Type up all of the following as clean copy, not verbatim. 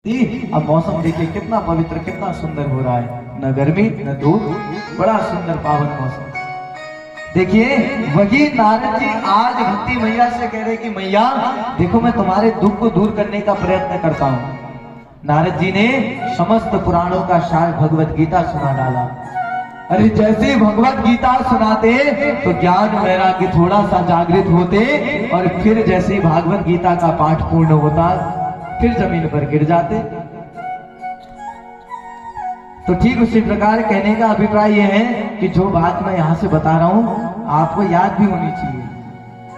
अब मौसम देखिए कितना पवित्र कितना सुंदर हो रहा है, न गर्मी न धूप, बड़ा सुंदर पावन मौसम। देखिए वही नारद जी आज भक्ति मैया से कह रहे कि मैया देखो मैं तुम्हारे दुख को दूर करने का प्रयत्न करता हूँ। नारद जी ने समस्त पुराणों का सार भगवत गीता सुना डाला। अरे जैसे भगवत गीता सुनाते तो ज्ञान वैराग्य थोड़ा सा जागृत होते और फिर जैसे भागवत गीता का पाठ पूर्ण होता फिर जमीन पर गिर जाते। तो ठीक उसी प्रकार कहने का अभिप्राय यह है कि जो बात मैं यहां से बता रहा हूं आपको याद भी होनी चाहिए।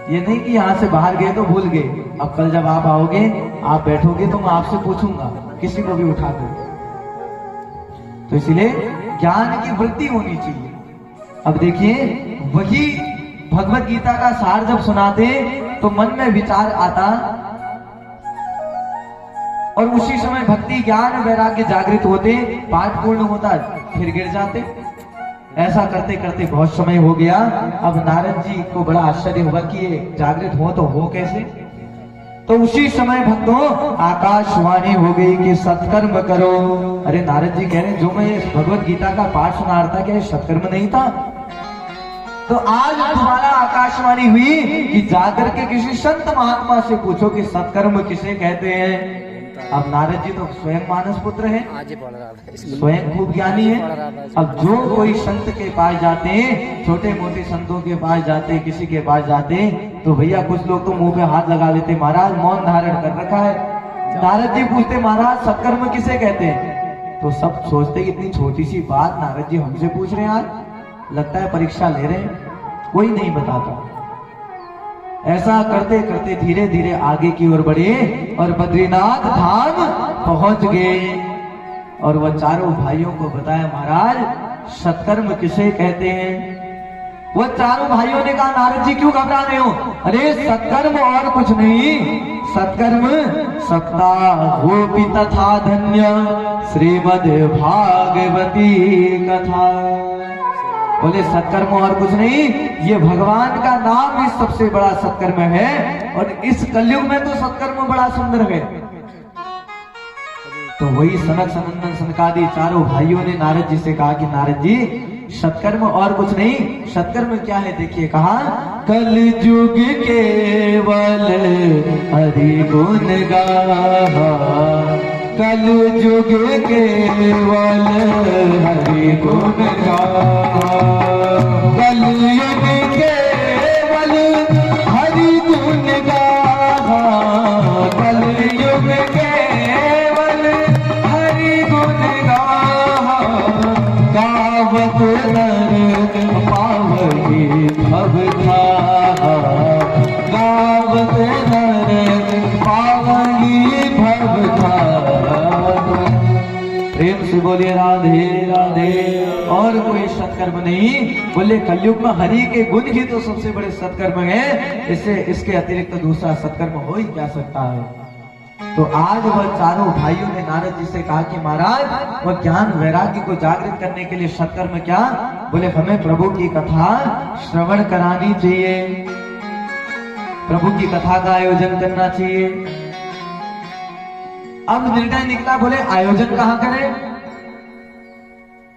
ये नहीं कि यहां से बाहर गए तो भूल गए। अब कल जब आप आओगे आप बैठोगे तो मैं आपसे पूछूंगा, किसी को भी उठा दो। तो इसलिए ज्ञान की वृद्धि होनी चाहिए। अब देखिए वही भगवत गीता का सार जब सुनाते तो मन में विचार आता और उसी समय भक्ति ज्ञान वैराग्य जागृत होते, पाठ पूर्ण होता फिर गिर जाते। ऐसा करते करते बहुत समय हो गया। अब नारद जी को बड़ा आश्चर्य हुआ कि ये जागृत हो तो हो कैसे। तो उसी समय भक्तों आकाशवाणी हो गई कि सत्कर्म करो। अरे नारद जी कह रहे जो मैं भगवत गीता का पाठ सुना रहा था क्या सत्कर्म नहीं था। तो आज तुम्हारा आकाशवाणी हुई कि जाकर के किसी संत महात्मा से पूछो कि सत्कर्म किसे कहते हैं। अब नारद जी तो स्वयं मानस पुत्र है, स्वयं खूब ज्ञानी है। अब जो कोई संत के पास जाते हैं, छोटे मोटे संतों के पास जाते, किसी के पास जाते तो भैया कुछ लोग तो मुंह पे हाथ लगा लेते, महाराज मौन धारण कर रखा है। नारद जी पूछते महाराज सत्कर्म किसे कहते हैं। तो सब सोचते इतनी छोटी सी बात नारद जी हमसे पूछ रहे हैं, आज लगता है परीक्षा ले रहे हैं, कोई नहीं बताता। ऐसा करते करते धीरे धीरे आगे की ओर बढ़े और बद्रीनाथ धाम पहुंच गए। और वह चारों भाइयों को बताया महाराज सत्कर्म किसे कहते हैं। वह चारों भाइयों ने कहा नारद जी क्यों घबरा रहे हो। अरे सत्कर्म और कुछ नहीं, सत्कर्म सत्ता गोपी तथा धन्य श्रीमद् भागवती कथा। बोले सत्कर्म और कुछ नहीं, ये भगवान का नाम ही सबसे बड़ा सत्कर्म है और इस कलयुग में तो सत्कर्म बड़ा सुंदर है। तो वही सनक सनंदन सनकादि चारों भाइयों ने नारद जी से कहा कि नारद जी सत्कर्म और कुछ नहीं, सत्कर्म क्या है। देखिए कहा कलयुग केवल हरि गुण गाहा, कलयुग केवल हरि गुण गाहा, कलयुग केवल हरि गुण गाहा, कलयुग केवल हरि गुण गाहा, गावत नर पावनी भव धाहा, गावत नर पावनी भव धाहा। प्रेम से बोलिए राधे राधे। और कोई सत्कर्म नहीं। बोले कलयुग में हरि के गुण ही तो सबसे बड़े सत्कर्म है, इससे इसके अतिरिक्त दूसरा सत्कर्म हो ही क्या सकता है। तो आज वह चारों भाइयों ने नारद जी से कहा कि महाराज वह ज्ञान वैराग्य को जागृत करने के लिए सत्कर्म क्या। बोले हमें प्रभु की कथा श्रवण करानी चाहिए, प्रभु की कथा का आयोजन करना चाहिए। अब निर्णय निकला बोले आयोजन कहाँ करें।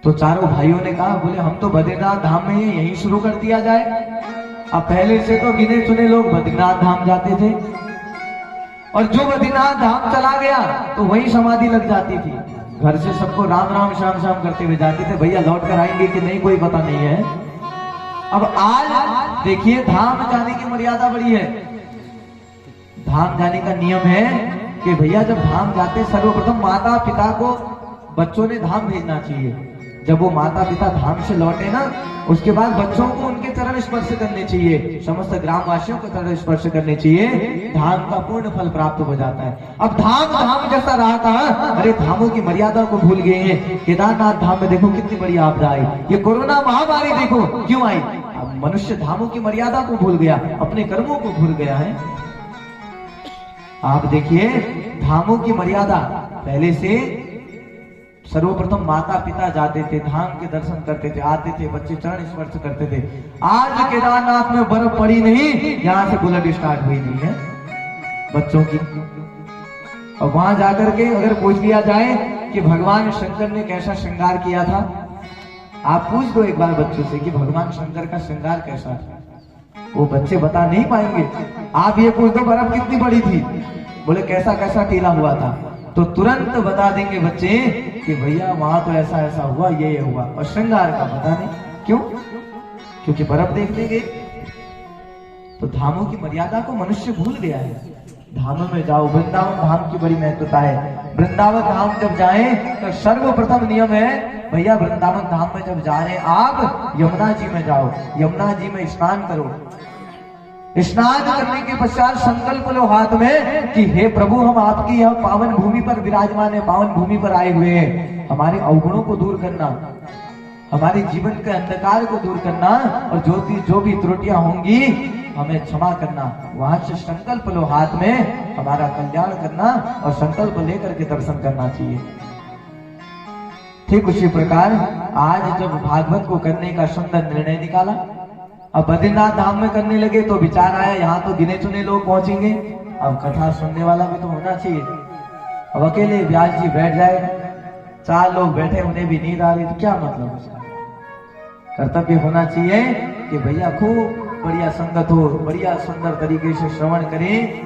तो चारों भाइयों ने कहा बोले हम तो बद्रीनाथ धाम में यहीं शुरू कर दिया जाए। अब पहले से तो गिने चुने लोग बद्रीनाथ धाम जाते थे और जो बद्रीनाथ धाम चला गया तो वही समाधि लग जाती थी। घर से सबको राम राम श्याम श्याम करते हुए जाते थे, भैया लौट कर आएंगे कि नहीं कोई पता नहीं है। अब आज देखिए धाम जाने की मर्यादा बड़ी है। धाम जाने का नियम है कि भैया जब धाम जाते सर्वप्रथम माता पिता को बच्चों ने धाम भेजना चाहिए। जब वो माता पिता धाम से लौटे ना उसके बाद बच्चों को उनके चरण स्पर्श करने चाहिए, समस्त ग्रामवासियों को चरण स्पर्श करने चाहिए, धाम का पूर्ण फल प्राप्त हो जाता है। अब धाम धाम जैसा रहा था, अरे धामों की मर्यादा को भूल गए हैं। केदारनाथ धाम में देखो कितनी बड़ी आपदा आई, ये कोरोना महामारी देखो क्यों आई। अब मनुष्य धामों की मर्यादा को भूल गया, अपने कर्मों को भूल गया है। आप देखिए धामों की मर्यादा पहले से सर्वप्रथम माता पिता जाते थे, धाम के दर्शन करते थे, आते थे, बच्चे चरण स्पर्श करते थे। आज केदारनाथ में बर्फ पड़ी नहीं, यहाँ से बुलेट स्टार्ट हुई नहीं है बच्चों की। और वहां जाकर के अगर पूछ लिया जाए कि भगवान शंकर ने कैसा श्रृंगार किया था, आप पूछ दो एक बार बच्चों से कि भगवान शंकर का श्रृंगार कैसा था, वो बच्चे बता नहीं पाएंगे। आप ये पूछ दो बर्फ कितनी बड़ी थी, बोले कैसा कैसा टीला हुआ था, तो तुरंत बता देंगे बच्चे कि भैया वहां तो ऐसा ऐसा हुआ, ये हुआ। और श्रृंगार का पता नहीं, क्यों? क्योंकि बर्फ देखने गए। तो धामों की मर्यादा को मनुष्य भूल गया है। धामों में जाओ, वृंदावन धाम की बड़ी महत्वता है। वृंदावन धाम जब जाएं तो सर्वप्रथम नियम है भैया, वृंदावन धाम में जब जा रहे हैं आप यमुना जी में जाओ, यमुना जी में स्नान करो। स्नान करने के पश्चात संकल्प लो हाथ में कि हे प्रभु, हम आपकी यह पावन भूमि पर विराजमान है, पावन भूमि पर आए हुए हैं, हमारे अवगुणों को दूर करना, हमारे जीवन के अंधकार को दूर करना, और जो भी त्रुटियां होंगी हमें क्षमा करना। वहां से संकल्प लो हाथ में, हमारा कल्याण करना, और संकल्प लेकर के दर्शन करना चाहिए। ठीक उसी प्रकार आज जब भागवत को करने का सुंदर निर्णय निकाला, अब बद्रीनाथ धाम में करने लगे तो विचार आया यहाँ तो गिने चुने लोग पहुंचेंगे, अब कथा सुनने वाला भी तो होना चाहिए। अब अकेले व्यास जी बैठ जाए, 4 लोग बैठे, उन्हें भी नींद आ रही, तो क्या मतलब उसका? कर्तव्य होना चाहिए कि भैया खूब बढ़िया संगत हो, बढ़िया सुंदर तरीके से श्रवण करें।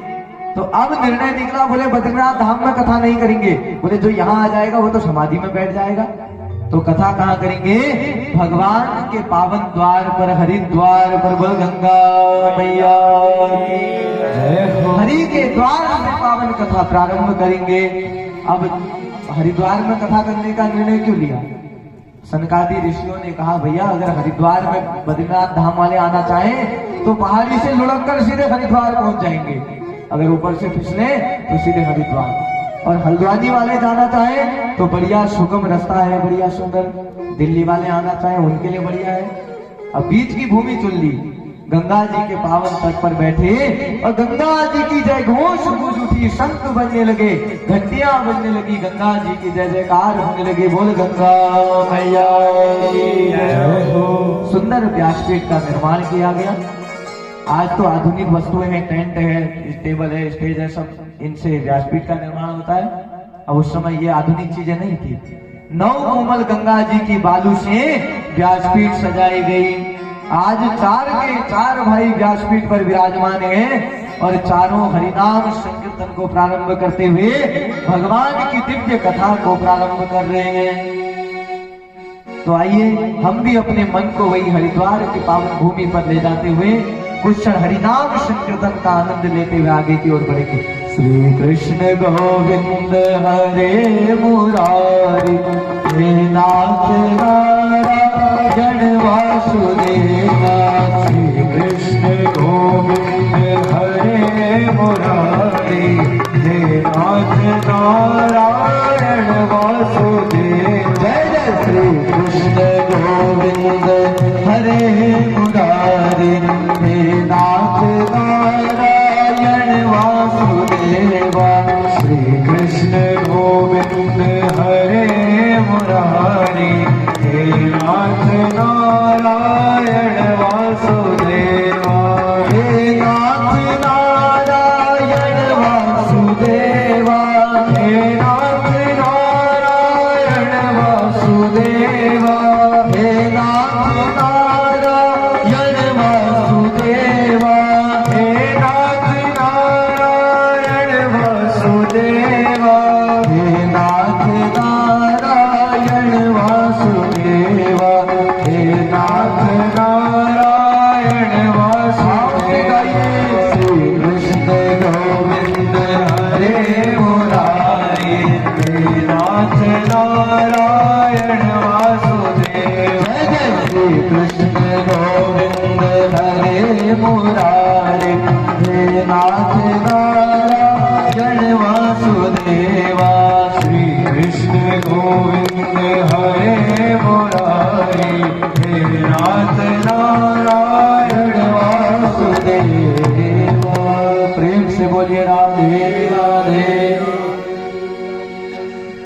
तो अब निर्णय निकला, बोले बद्रीनाथ धाम में कथा नहीं करेंगे, बोले जो यहाँ आ जाएगा वो तो समाधि में बैठ जाएगा, तो कथा कहाँ करेंगे? भगवान के पावन द्वार पर, हरिद्वार पर। बोल गंगा मैया की। हरि के द्वार में पावन कथा प्रारंभ करेंगे। अब हरिद्वार में कथा करने का निर्णय क्यों लिया? सनकादि ऋषियों ने कहा भैया अगर हरिद्वार में बद्रीनाथ धाम वाले आना चाहें तो पहाड़ी से लुढ़क कर सीधे हरिद्वार पहुंच जाएंगे, अगर ऊपर से फिसले तो सीधे हरिद्वार। और हल्द्वानी वाले जाना चाहे तो बढ़िया सुगम रास्ता है, बढ़िया सुंदर। दिल्ली वाले आना चाहे उनके लिए बढ़िया है। अब बीच की भूमि चुन ली, गंगा जी के पावन तट पर बैठे और गंगा जी की जय घोष गूंज उठी, शंख बजने लगे, घंटियां बजने लगी, गंगा जी की जय जयकार होने लगे। बोल गंगा मैया की जय हो। सुंदर व्यासपीठ का निर्माण किया गया। आज तो आधुनिक वस्तुएं हैं, टेंट है, टेबल है, स्टेज है, सब इनसे व्यासपीठ का निर्माण होता है। अब उस समय ये आधुनिक चीजें नहीं थी। 9 कोमल गंगा जी की बालू से व्यासपीठ सजाई गई। आज 4 के 4 भाई व्यासपीठ पर विराजमान हैं और चारों हरिनाम संकीर्तन को प्रारंभ करते हुए भगवान की दिव्य कथा को प्रारंभ कर रहे हैं। तो आइए हम भी अपने मन को वही हरिद्वार की पावन भूमि पर ले जाते हुए कुछ क्षण हरिनाम संकीर्तन का आनंद लेते हुए आगे की ओर बढ़ेंगे। श्री कृष्ण गोविंद हरे मुरारी, हे नाथ नारायण वासुदेव। श्री कृष्ण गोविंद हरे मुरारी, हे नाथ नारायण वासुदेव। जय जय श्री कृष्ण गोविंद हरे मुरारी, हे नाथ नारायण वासुदेवा। श्री कृष्ण गोविंद हरे मुरारी, हे नाथ नारायण वासुदेवा। हे नाथ नारायण वासुदेवा, हे नाथ नारायण वासुदेवा, हे नाथ नारायण वासुदेवा, हे नाथ नारायण वासुदेवा, हे नाथ नारायण वासुदेवा, हे नाथ नारायण वासुदेवा। श्री कृष्ण गोविंद हरे मुरारी, हे नाथ नारायण वासुदेव। जय जय श्री कृष्ण गोविंद हरे मुरारी,